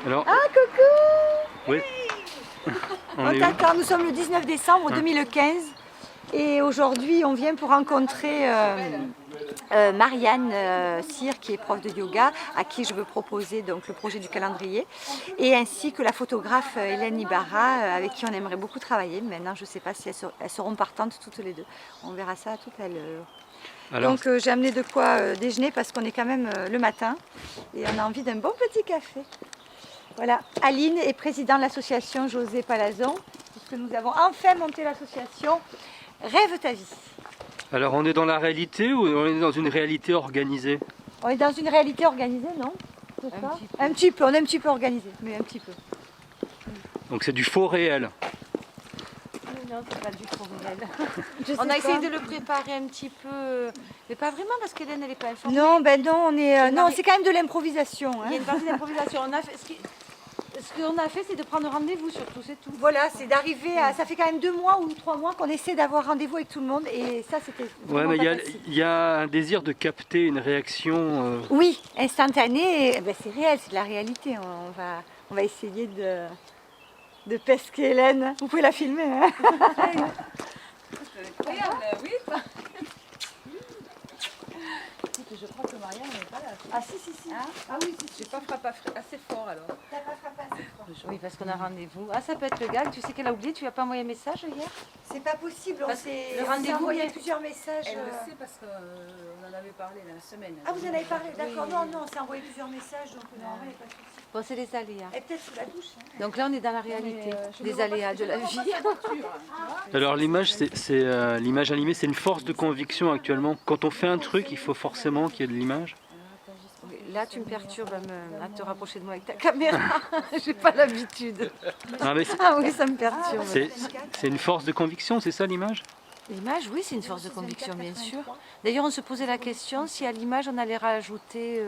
Alors, Ah, coucou! oui, on On est où? t'attend, nous sommes le 19 décembre 2015 et aujourd'hui on vient pour rencontrer Marianne Cyr qui est prof de yoga à qui je veux proposer donc le projet du calendrier et ainsi que la photographe Hélène Ibarra avec qui on aimerait beaucoup travailler. Maintenant je ne sais pas si elles seront partantes toutes les deux, on verra ça tout à l'heure. Alors, Donc j'ai amené de quoi déjeuner parce qu'on est quand même le matin et on a envie d'un bon petit café. Voilà, Aline est présidente de l'association José Palazon, puisque nous avons enfin monté l'association Rêve ta vie. alors, on est dans la réalité ou on est dans une réalité organisée? On est dans une réalité organisée, non? Un petit peu, on est un petit peu organisé, mais un petit peu. Donc c'est du faux réel. Non, c'est pas du faux réel. On a essayé de le préparer un petit peu, mais pas vraiment parce qu'Hélène elle n'est pas informée. Non, ben non, on est, non, Marie- c'est quand même de l'improvisation. Il y a une partie d'improvisation. Ce qu'on a fait, c'est de prendre rendez-vous surtout, c'est tout. Voilà, c'est d'arriver à. Ça fait quand même 2 mois ou 3 mois qu'on essaie d'avoir rendez-vous avec tout le monde et ça, c'était. Ouais, vraiment mais pas facile. il y a un désir de capter une réaction. Oui, instantané, ben c'est réel, c'est de la réalité. On va essayer de pesquer Hélène. Vous pouvez la filmer, hein? Oui. Je crois que Marianne n'est pas là. Ah si, si, si. Hein? Ah oui, si, si. J'ai pas frappé assez fort alors. T'as pas frappé assez fort. Oui, parce qu'on a rendez-vous. Ah, ça peut être le gars. Tu sais qu'elle a oublié, tu lui as pas envoyé un message hier? C'est pas possible, Parce on que s'est le rendez-vous, envoyé il y a- plusieurs messages. Elle le sait parce qu'on en avait parlé la semaine. Ah, vous en avez parlé, d'accord. Oui. Non, non, on s'est envoyé plusieurs messages, donc non, il n'y a pas de souci. Bon, c'est les aléas. Et peut-être sous la douche. Hein. Donc là, on est dans la réalité des aléas de la vie. Alors l'image, l'image animée, c'est une force de conviction actuellement. Quand on fait un truc, il faut forcément qu'il y ait de l'image. Oui, là, tu me perturbes à te rapprocher de moi avec ta caméra. J'ai pas l'habitude. Ah, mais Ah oui, ça me perturbe. c'est une force de conviction, c'est ça l'image? L'image, oui, c'est une force de conviction, bien sûr. D'ailleurs, on se posait la question si à l'image, on allait rajouter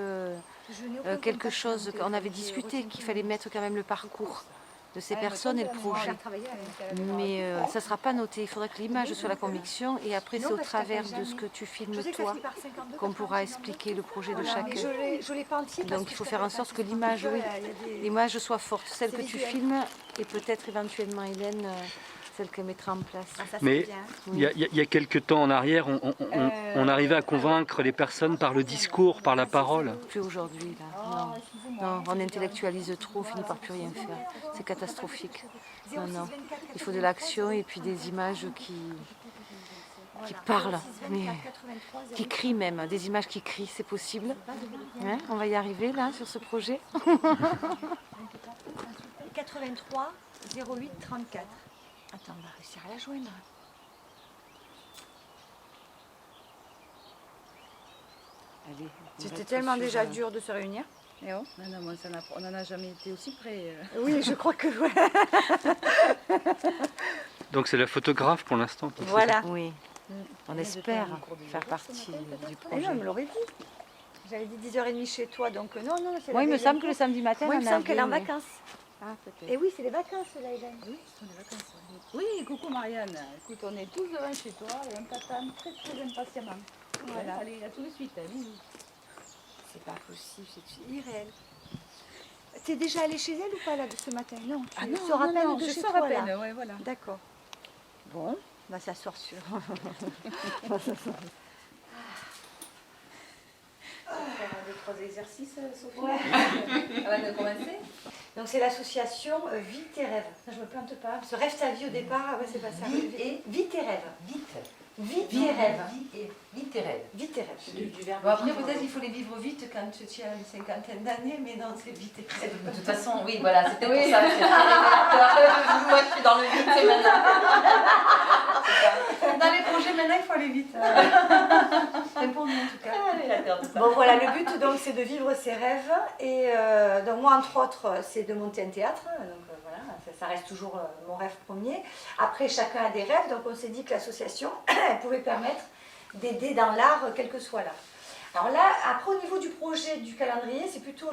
quelque chose. On avait discuté qu'il fallait mettre quand même le parcours de ces personnes et le projet. Mais ça ne sera pas noté. Il faudra que l'image soit la conviction et après, c'est au travers de ce que tu filmes toi qu'on pourra expliquer le projet de chacun. Je l'ai pas entier. Donc il faut faire en sorte que l'image, oui, l'image soit forte, celle que tu filmes et peut-être éventuellement Hélène, celle qu'elle mettra en place. Mais il y a quelques temps en arrière, on arrivait à convaincre les personnes par le discours, par la parole. Plus aujourd'hui, là. Non. Non, on intellectualise trop, on finit par plus rien faire. C'est catastrophique. Non, non. Il faut de l'action et puis des images qui parlent, mais qui crient même, des images qui crient, c'est possible. Hein, on va y arriver là sur ce projet. 83 08 34. Attends, on va réussir à la joindre. C'était tellement déjà dur de se réunir. Et oh non, moi, on n'en a jamais été aussi près. Oui, je crois que ouais. Donc c'est la photographe pour l'instant. c'est ça? Voilà. Oui, on espère faire partie du Et projet. non, elle me l'aurait dit. J'avais dit 10h30 chez toi, donc non, non, c'est la Moi, il me veille semble que d'info. le samedi matin, Moi, il on me semble qu'elle est en avait, vacances. Ah, peut-être. Et oui, c'est les vacances, là, Hélène. Oui, ce sont des vacances. Oui, coucou Marianne. Écoute, on est tous devant chez toi et on t'attend très très impatiemment. Voilà, allez, à tout de suite. Bisous. C'est pas possible, c'est irréel. T'es déjà allée chez elle ou pas, là, de ce matin? Non, tu te rappelles de je chez sors toi, à peine, là. ouais, voilà. D'accord. Bon, on va s'asseoir sur... Faire deux, trois exercices, Sophie. Avant de commencer. Donc c'est l'association Vis tes rêves. Je me plante pas. Parce que rêve ta vie au départ, ah ouais, c'est pas ça. Vis tes rêves. Vis tes rêves. Vite tes rêves. Vis tes rêves. Bon, après, peut-être qu'il faut les vivre vite quand tu as une cinquantaine d'années, mais non, c'est vite tes rêves. De toute façon, oui, voilà, c'était pour ça. C'est très révélateur. Moi, je suis dans le vide, c'est maintenant. Dans les projets, maintenant, il faut aller vite. C'est pour nous, en tout cas. Révélateur de ça. Bon voilà, le but donc c'est de vivre ses rêves. Et donc moi entre autres, c'est de monter un théâtre. Donc voilà, ça reste toujours mon rêve premier. Après chacun a des rêves, donc on s'est dit que l'association elle pouvait permettre d'aider dans l'art, quel que soit l'art. Alors là, après au niveau du projet du calendrier, c'est plutôt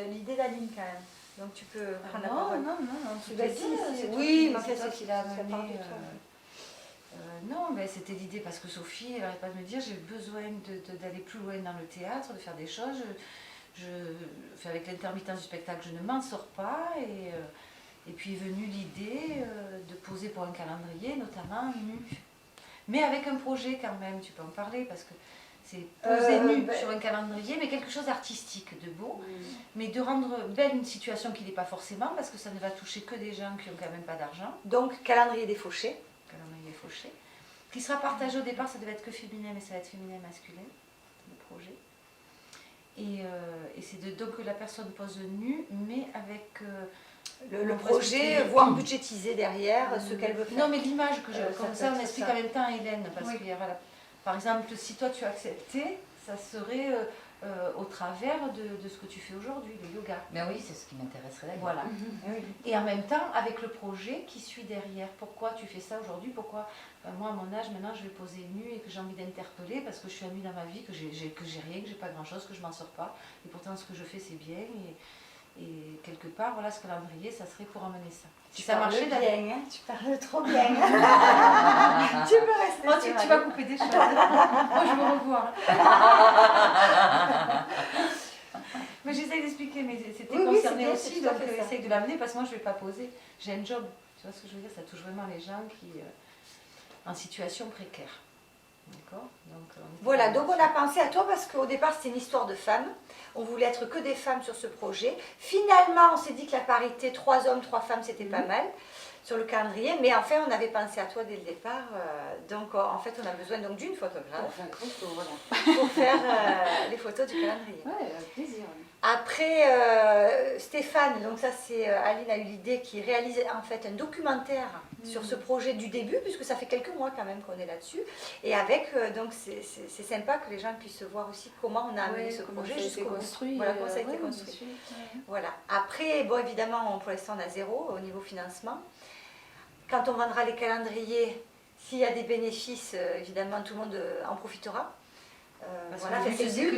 l'idée d'Aline quand même. Donc tu peux prendre la parole. Non, Bah, si, c'est oui, mais c'est enfin, toi qui l'as ça amené. part de toi. Non, mais c'était l'idée parce que Sophie, elle n'arrête pas de me dire j'ai besoin d'aller plus loin dans le théâtre, de faire des choses. avec l'intermittence du spectacle, je ne m'en sors pas. Et puis est venue l'idée de poser pour un calendrier, notamment nu. Mais avec un projet quand même, tu peux en parler, parce que c'est poser nu sur un calendrier, mais quelque chose d'artistique, de beau, mais de rendre belle une situation qui n'est pas forcément, parce que ça ne va toucher que des gens qui n'ont quand même pas d'argent. Donc, calendrier des fauchés. Calendrier fauché. Qui sera partagé au départ, ça devait être que féminin, mais ça va être féminin et masculin, le projet. Et c'est donc que la personne pose nue, mais avec... Le projet, voire budgétiser derrière ce qu'elle veut faire. Non, mais l'image que comme ça, on être explique ça. en même temps à Hélène, parce qu'il y aura par exemple, si toi tu acceptais, ça serait au travers de ce que tu fais aujourd'hui, le yoga. Mais oui, c'est ce qui m'intéresserait d'ailleurs. Voilà. Et en même temps, avec le projet qui suit derrière. Pourquoi tu fais ça aujourd'hui? Pourquoi moi, à mon âge, maintenant, je vais poser nue et que j'ai envie d'interpeller parce que je suis amie dans ma vie, que j'ai rien, que j'ai pas grand-chose, que je m'en sors pas. Et pourtant, ce que je fais, c'est bien. Et quelque part, voilà, ce calendrier, ça serait pour emmener ça. Si ça marchait, bien, hein, tu parles trop bien. Tu peux rester. Moi, tu vas couper des choses. Moi, je me revois. Mais j'essaye d'expliquer, mais c'était concerné aussi, donc essaye de l'amener parce que moi, je ne vais pas poser. J'ai un job, tu vois ce que je veux dire? Ça touche vraiment les gens qui en situation précaire. D'accord? Voilà, donc on a pensé à toi parce qu'au départ, c'était une histoire de femmes. On voulait être que des femmes sur ce projet. Finalement, on s'est dit que la parité 3 hommes, 3 femmes, c'était pas mal sur le calendrier. Mais enfin, on avait pensé à toi dès le départ. Donc, en fait, on a besoin donc d'une photographe pour faire les photos du calendrier. Ouais, avec plaisir. Après, Stéphane, donc ça c'est Aline a eu l'idée, qui réalise en fait un documentaire sur ce projet du début, puisque ça fait quelques mois quand même qu'on est là-dessus. Et avec, donc c'est sympa que les gens puissent voir aussi comment on a amené ce projet jusqu'au bout. Voilà, comment ça a été construit. Voilà. Après, bon évidemment, pour l'instant on a 0 au niveau financement. Quand on vendra les calendriers, s'il y a des bénéfices, évidemment tout le monde en profitera. Voilà, c'est le but,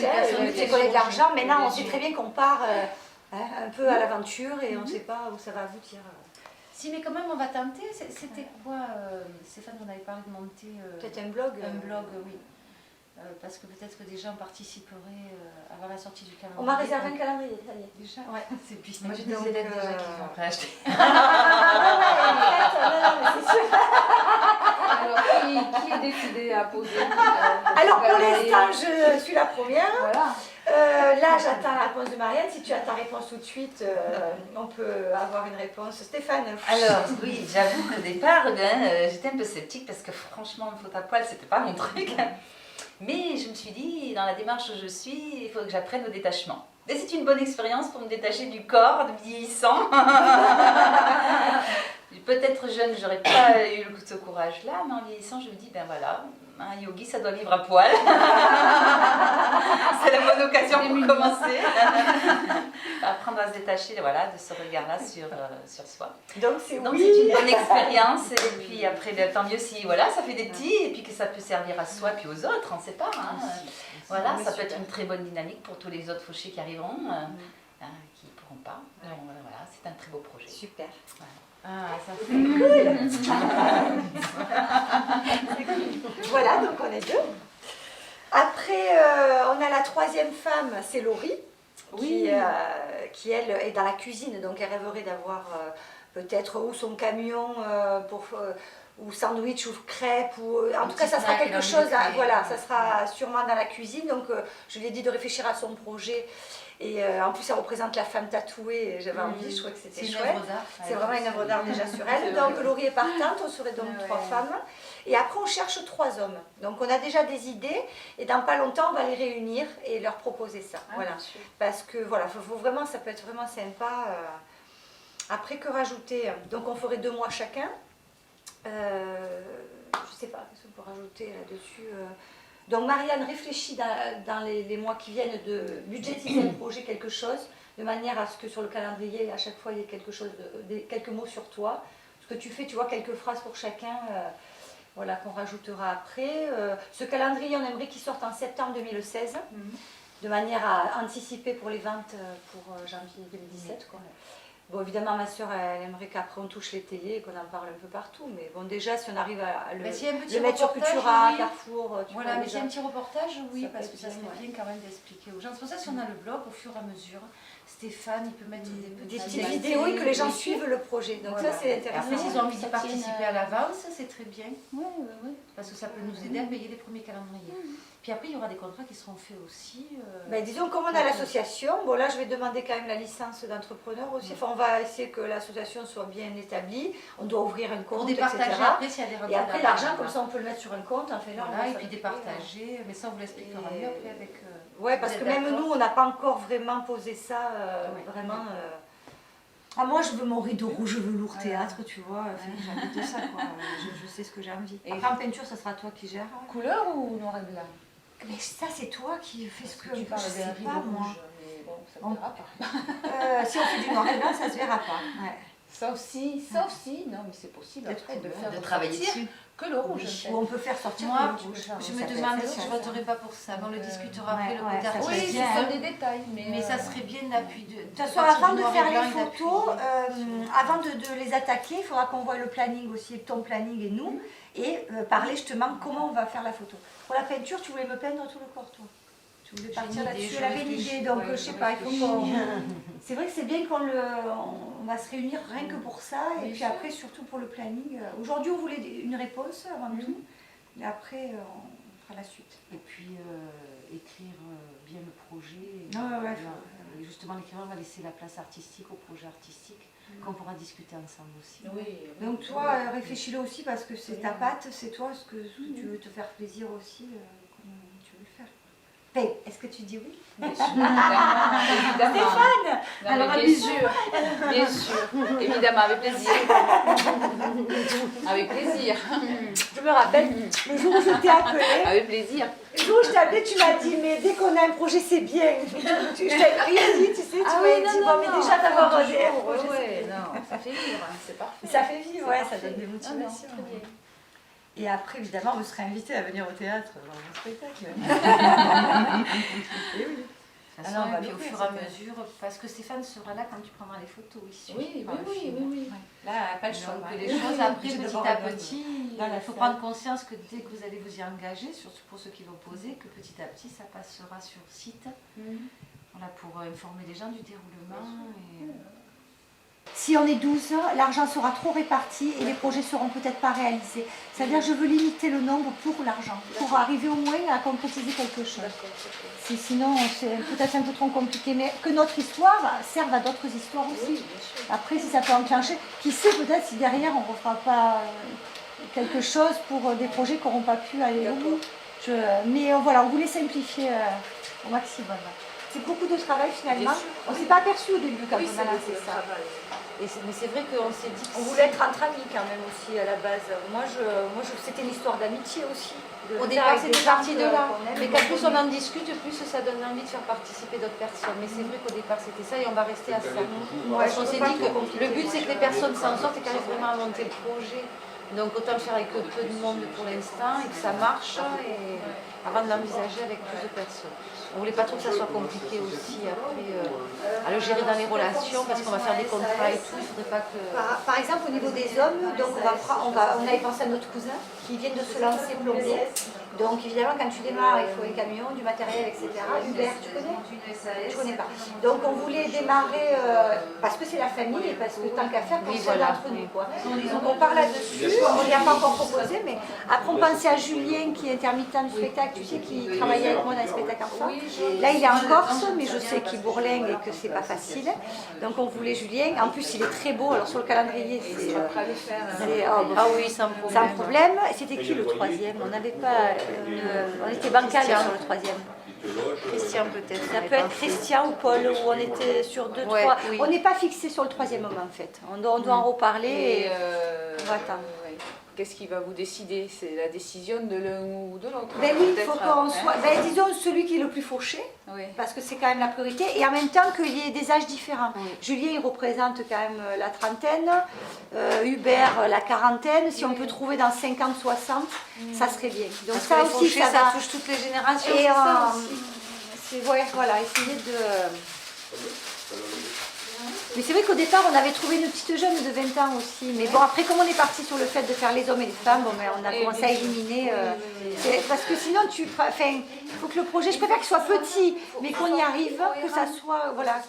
c'est qu'on ait de l'argent. Maintenant, on sait très bien qu'on part un peu à l'aventure et on ne sait pas où ça va aboutir. Si, mais quand même, on va tenter. C'était quoi, Stéphane, on avait parlé de monter... Peut-être un blog. Un blog, oui. Parce que peut-être que des gens participeraient avant la sortie du calendrier. On m'a réservé un calendrier, ça y est. Déjà Ouais. C'est puis Moi j'ai des élèves déjà qui vont réacheter. C'est sûr. Alors, qui est décidé à poser Alors pour l'instant, je suis la première. Voilà. Là, j'attends la réponse de Marianne. Si tu as ta réponse tout de suite, on peut avoir une réponse. Stéphane. Alors oui, j'avoue qu'au départ, j'étais un peu sceptique parce que franchement, une faute à poil, c'était pas mon truc. Mais je me suis dit, dans la démarche où je suis, il faut que j'apprenne au détachement. Et c'est une bonne expérience pour me détacher du corps, de vieillissant. Peut-être jeune, j'aurais pas eu ce courage-là, mais en vieillissant, je me dis, ben voilà, un yogi, ça doit vivre à poil. C'est la bonne occasion pour commencer. Apprendre à se détacher, voilà, de ce regard-là sur soi. Donc c'est une bonne expérience. Et puis après, ben, tant mieux si voilà, ça fait des petits et puis que ça peut servir à soi puis aux autres, on ne sait pas. Hein. Voilà, ça peut être une très bonne dynamique pour tous les autres fauchés qui arriveront, qui ne pourront pas. Donc, voilà, c'est un très beau projet. Super. Voilà. Ah, ça fait Voilà, donc on est 2. Après, on a la 3e femme, c'est Laurie, qui elle est dans la cuisine, donc elle rêverait d'avoir peut-être ou son camion ou sandwich ou crêpes, ou en tout cas ça sera quelque chose, voilà, ça sera sûrement dans la cuisine, donc je lui ai dit de réfléchir à son projet. Et en plus, ça représente la femme tatouée, j'avais envie, je trouvais que c'était chouette. C'est vraiment une œuvre d'art déjà sur elle. Donc Laurie est partante, on serait donc 3 femmes. Et après, on cherche 3 hommes. Donc on a déjà des idées, et dans pas longtemps, on va les réunir et leur proposer ça. Voilà. Parce que voilà, faut vraiment, ça peut être vraiment sympa. Après, que rajouter? Donc on ferait 2 mois chacun. Je sais pas, qu'est-ce qu'on peut rajouter là-dessus? Donc Marianne réfléchit dans les mois qui viennent de budgétiser le projet quelque chose, de manière à ce que sur le calendrier, à chaque fois, il y ait quelque chose, quelques mots sur toi. Ce que tu fais, tu vois, quelques phrases pour chacun, voilà, qu'on rajoutera après. Ce calendrier, on aimerait qu'il sorte en septembre 2016, de manière à anticiper pour les ventes pour janvier 2017. Quoi. Bon, évidemment, ma soeur, elle aimerait qu'après on touche les télés et qu'on en parle un peu partout. Mais bon, déjà, si on arrive à le, S'il y a un petit le mettre sur reportage, Cultura, oui. Carrefour, tu Voilà, vois, mais s'il y a déjà. un petit reportage, oui, Ça parce peut que être ça bien, serait ouais. bien quand même d'expliquer aux gens. C'est pour ça que si on a le blog, au fur et à mesure, Stéphane, il peut mettre des Des petites petites vidéos et que les gens oui. suivent le projet. Donc Voilà. ça, c'est Et intéressant. après, s'ils ont envie d'y Ça participer tienne, à l'avance, c'est très bien, Ouais, ouais, ouais. parce que ça peut nous aider à payer les premiers calendriers. Puis après, il y aura des contrats qui seront faits aussi. Ben, disons, comme on a l'association, bon là je vais demander quand même la licence d'entrepreneur aussi. Enfin, on va essayer que l'association soit bien établie. On doit ouvrir un Pour compte, départager etc. après s'il y a des rentrées Et après d'argent. l'argent, comme ça on peut le mettre sur un compte. Enfin, là, Voilà, on et va puis s'en occuper, départager, mais ça on vous l'expliquera Et- mieux après avec... Ouais, parce vous que êtes même d'accord nous, on n'a pas encore vraiment posé ça Ouais. vraiment. Ah, moi, je veux mon rideau rouge velours théâtre, tu vois. Enfin, j'ai envie de ça, quoi. Je sais ce que j'ai envie. Et- Après, en peinture, ça sera toi qui gères. Couleur ou noir et blanc? Mais ça, c'est toi qui fais ce que Tu parles je sais d'un pas, rideau moi. rouge, mais bon, ça ne On- verra pas. Si on fait du noir et blanc, ça se verra pas. Ouais. Sauf si, non, mais c'est possible après de faire De travailler ressortir dessus. que le rouge. en fait. Ou on peut faire sortir Moi, le rouge. je Ça me peut demande être si je ça. voterai pas pour ça, mais on le Donc, discutera après ouais, le ouais, côté ça, Oui, artistique. bien, ce hein. sont des détails, mais Ça serait bien d'appui de... De toute façon, avant de faire les photos, avant de les attaquer, il faudra qu'on voit le planning aussi, ton planning et nous, et parler justement comment on va faire la photo. Pour la peinture, tu voulais me peindre tout le corps, toi. Tu voulais partir une idée, là-dessus, je elle avait une réfléchis, idée, donc ouais, je sais je pas, il faut réfléchis. qu'on... C'est vrai que c'est bien on va se réunir rien que pour ça, et Bien puis sûr. après, surtout pour le planning. Aujourd'hui, on voulait une réponse avant tout, mais après, on fera la suite. Et puis écrire bien le projet. Ouais, ouais, Et justement, l'écrivain va laisser la place artistique au projet artistique, qu'on pourra discuter ensemble aussi. oui. Donc toi, réfléchis-le aussi parce que c'est ta patte, c'est toi ce que tu veux te faire plaisir aussi, comme tu veux le faire. Ben, est-ce que tu dis oui? Évidemment. Non, Alors, mais bien sûr, évidemment, avec plaisir. Avec plaisir, Je me rappelle, le jour où je t'ai appelé, avec plaisir. le jour où je t'ai appelé, tu m'as dit, mais dès qu'on a un projet, c'est bien. Je t'ai rien dit, tu sais, tu m'as dit, bon, mais déjà d'avoir des projets, c'est bien. non, ça fait vivre, c'est parfait. Ça fait vivre, ouais, ça parfait. donne des Ah non, motivations. très bien. Et après, évidemment, vous serez invité à venir au théâtre dans mon spectacle. Et oui. De toute Alors, on façon, va et puis au l'ouvrir, fur et à cette mesure, parce que Stéphane sera là quand tu prendras les photos ici. Oui, par le oui, film. oui, oui. Là, pas le choix. Donc les choses après, Je petit devrais à avoir petit, dans la il faut salle. prendre conscience que dès que vous allez vous y engager, surtout pour ceux qui vont poser, que petit à petit ça passera sur site, voilà, pour informer les gens du déroulement. Et... Si on est 12, l'argent sera trop réparti et les projets seront peut-être pas réalisés. C'est-à-dire que je veux limiter le nombre pour l'argent, pour arriver au moins à concrétiser quelque chose. Sinon, c'est peut-être un peu trop compliqué, mais que notre histoire serve à d'autres histoires aussi. Après, si ça peut enclencher, qui sait peut-être si derrière on ne refera pas quelque chose pour des projets qui n'auront pas pu aller au bout. Mais voilà, on voulait simplifier au maximum. C'est beaucoup de travail finalement. On ne s'est pas aperçu au début quand on a lancé ça. Mais c'est vrai qu'on s'est dit que On voulait être entre amis quand même aussi à la base. Moi, c'était une histoire d'amitié aussi. au départ c'était parti de là. Mais qu'à plus on en discute, plus ça donne envie de faire participer d'autres personnes. Mais c'est vrai qu'au départ c'était ça et on va rester à ça. Parce qu'on s'est dit que le but c'est que les personnes s'en sortent et qu'elles arrivent vraiment à monter le projet. Donc autant le faire avec peu de monde pour l'instant et que ça marche et avant de l'envisager avec plus de personnes. On voulait pas trop que ça soit compliqué aussi après à le gérer dans les relations parce qu'on va faire des contrats et tout, il faudrait pas que... Par exemple, au niveau des hommes, donc on avait pensé à notre cousin qui vient de se lancer plombier. Donc évidemment, quand tu démarres, il faut un camion, du matériel, etc. Hubert, tu connais? Tu connais pas. Donc on voulait démarrer parce que c'est la famille et parce que tant qu'à faire, Oui, personne voilà. d'entre nous. Quoi. Donc on parle là-dessus, on n'y a pas encore proposé, mais après on pensait à Julien qui est intermittent du spectacle, tu sais, qui travaillait avec moi dans les spectacles enfants. Là il est en Corse, mais je sais qu'il bourlingue et que c'est pas facile. Donc on voulait Julien. En plus il est très beau, alors sur le calendrier c'est... Ah oui, sans problème. Sans problème. C'était qui le troisième? On n'avait pas... on était bancal Christian. sur le troisième. Christian peut-être. Ça peut être Christian ou Paul, où on était sur deux, Ouais, trois. oui. On n'est pas fixé sur le troisième moment en fait. On doit en reparler et on va attendre. Qu'est-ce qui va vous décider? C'est la décision de l'un ou de l'autre. Ben oui, il faut peut-être, qu'on hein. soit... Ben, disons celui qui est le plus fauché, Oui. parce que c'est quand même la priorité, et en même temps qu'il y ait des âges différents. Oui. Julien, il représente quand même la trentaine, Hubert, la quarantaine. Si on peut trouver dans 50-60, ça serait bien. Donc Parce ça que les aussi, fauchés, ça va... touche toutes les générations. Et c'est ça aussi. c'est ouais, voilà, essayer de... Mais c'est vrai qu'au départ, on avait trouvé une petite jeune de 20 ans aussi. Mais bon, après, comme on est parti sur le fait de faire les hommes et les femmes, bon, ben, on a commencé à éliminer. Parce que sinon, il faut que le projet, je préfère qu'il soit petit, mais qu'on y arrive, que ça soit. Voilà.